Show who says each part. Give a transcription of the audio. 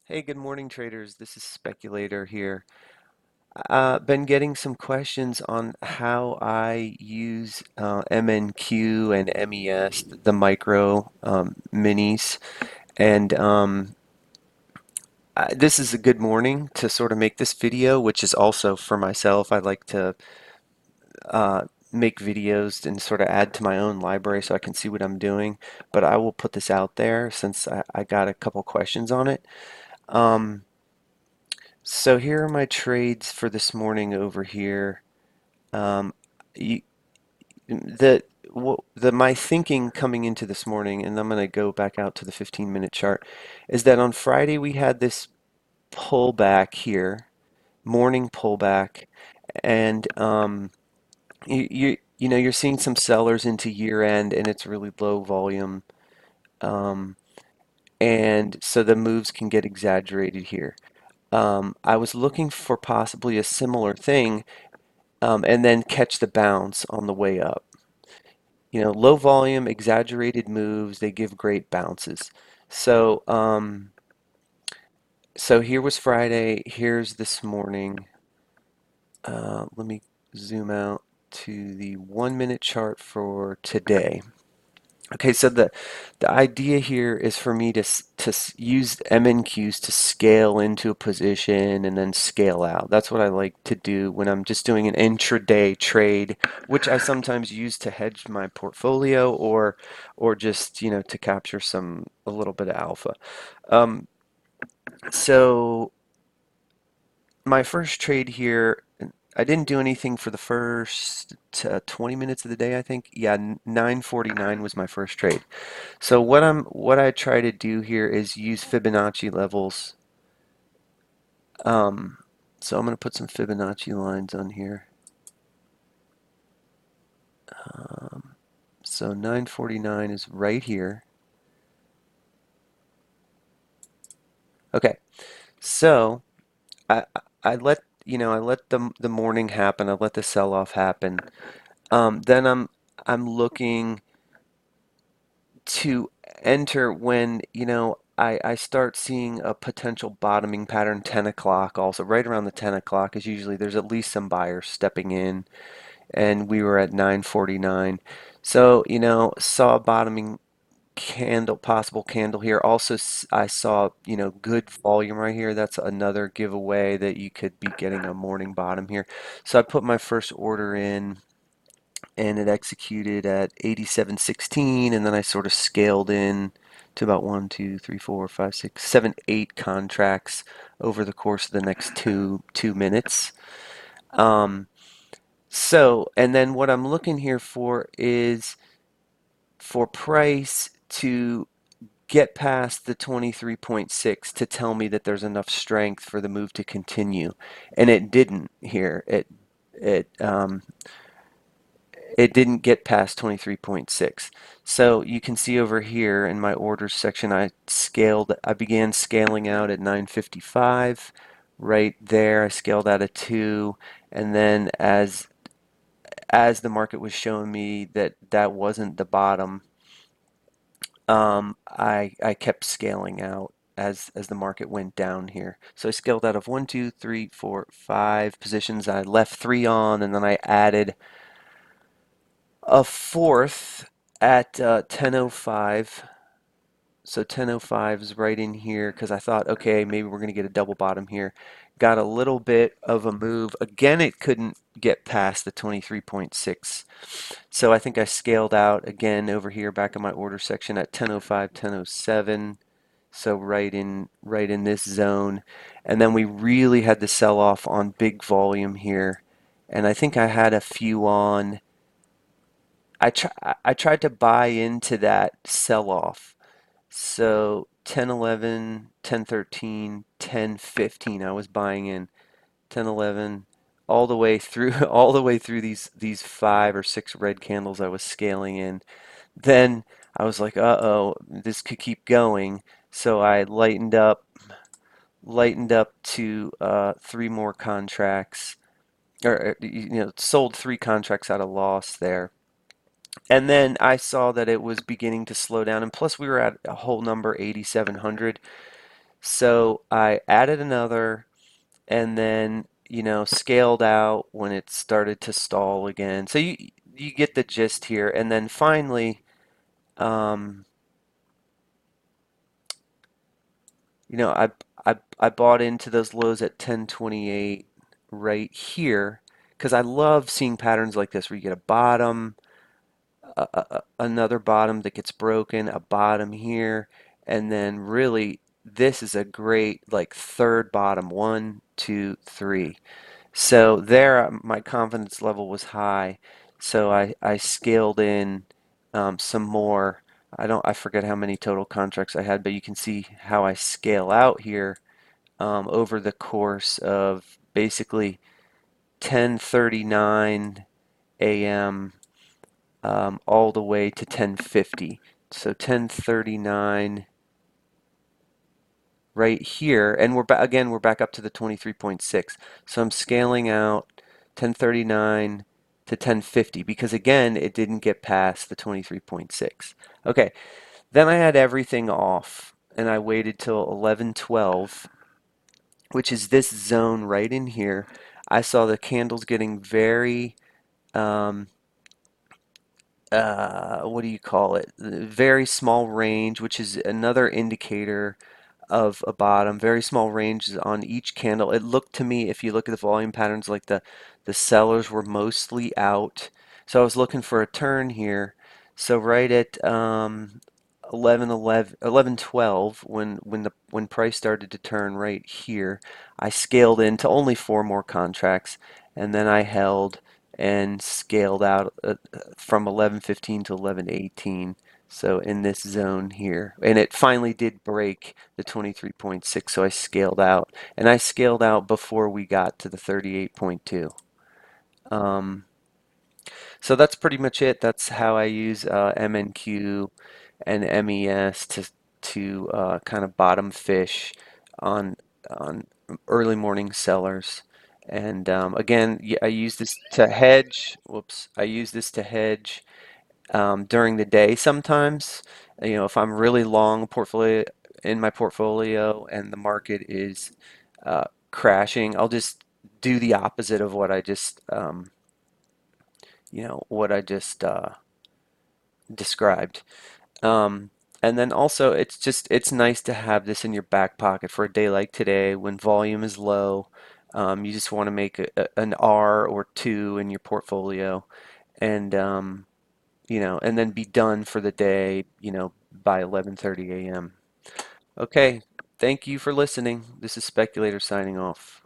Speaker 1: Hey, good morning, traders. This is Speculator here. Been getting some questions on how I use MNQ and MES, the micro minis, and this is a good morning to sort of make this video, which is also for myself. I like to make videos and sort of add to my own library so I can see what I'm doing. But I will put this out there since I got a couple questions on it. Um, So here are my trades for this morning over here. Um, you, my thinking coming into this morning, and I'm going to go back out to the 15-minute chart, is that on Friday we had this pullback here, morning pullback, and you're seeing some sellers into year end, and it's really low volume, um, and so the moves can get exaggerated here. I was looking for possibly a similar thing and then catch the bounce on the way up. Low volume, exaggerated moves, they give great bounces. So, so here was Friday. Here's this morning. Let me zoom out to the 1 minute chart for today. Okay, so the idea here is for me to use MNQs to scale into a position and then scale out. That's what I like to do when I'm just doing an intraday trade, which I sometimes use to hedge my portfolio or just, to capture a little bit of alpha. Um, so my first trade here, I didn't do anything for the first 20 minutes of the day, I think. Yeah, 9:49 was my first trade. So what I try to do here is use Fibonacci levels. Um, so I'm going to put some Fibonacci lines on here. So 9:49 is right here. Okay, so I I let I let the morning happen. I let the sell off happen. Then I'm looking to enter when I start seeing a potential bottoming pattern. 10 o'clock also, right around the 10 o'clock is usually there's at least some buyers stepping in, and we were at 9:49. So saw a bottoming candle, possible candle here. Also I saw good volume right here. That's another giveaway that you could be getting a morning bottom here. So I put my first order in, and it executed at 87.16, and then I sort of scaled in to about 1, 2, 3, 4, 5, 6, 7, 8 contracts over the course of the next two minutes. Um, and then what I'm looking here for is for price to get past the 23.6 to tell me that there's enough strength for the move to continue, and it didn't here. It it didn't get past 23.6. So you can see over here in my orders section, I began scaling out at 955. Right there, I scaled out at 2, and then as the market was showing me that that wasn't the bottom, I kept scaling out as the market went down here. So I scaled out of 1, 2, 3, 4, 5 positions. I left 3 on, and then I added a fourth at 10:05. So 10:05 is right in here because I thought, okay, maybe we're going to get a double bottom here. Got a little bit of a move. Again, it couldn't get past the 23.6. So I think I scaled out again over here back in my order section at 10:05, 10:07. So right in this zone. And then we really had the sell off on big volume here. And I think I had a few on. I tried to buy into that sell off. So 10:11, 10:13, 10:15 I was buying in. 10:11 all the way through all the way through these 5 or 6 red candles I was scaling in. Then I was like, "Uh-oh, this could keep going." So I lightened up to 3 more contracts, or sold 3 contracts at a loss there. And then I saw that it was beginning to slow down, and plus we were at a whole number 8,700. So I added another and then, scaled out when it started to stall again. So you get the gist here. And then finally, um, I bought into those lows at 1028 right here because I love seeing patterns like this where you get a bottom, another bottom that gets broken, a bottom here, and then really this is a great like third bottom, one, two, three. So there, my confidence level was high. So I scaled in some more. I forget how many total contracts I had, but you can see how I scale out here over the course of basically 10:39 a.m. All the way to 10:50. So 10:39 right here, and again we're back up to the 23.6. So I'm scaling out 1039 to 1050 because again it didn't get past the 23.6. Okay, then I had everything off and I waited till 11:12, which is this zone right in here. I saw the candles getting very um, what do you call it? Very small range, which is another indicator of a bottom, very small ranges on each candle. It looked to me, if you look at the volume patterns, like the sellers were mostly out. So I was looking for a turn here. So right at 11:12, when price started to turn right here, I scaled into only four more contracts, and then I held and scaled out from 11:15 to 11:18. So in this zone here, and it finally did break the 23.6, so I scaled out, and I scaled out before we got to the 38.2. Um, so that's pretty much it. That's how I use MNQ and MES to kind of bottom fish on early morning sellers. And again, I use this to hedge. Whoops, I use this to hedge during the day sometimes. If I'm really long portfolio in my portfolio and the market is crashing, I'll just do the opposite of what I just described. Um, and then also, it's nice to have this in your back pocket for a day like today when volume is low. You just want to make an R or two in your portfolio, and and then be done for the day, by 11:30 a.m. Okay, thank you for listening. This is Speculator signing off.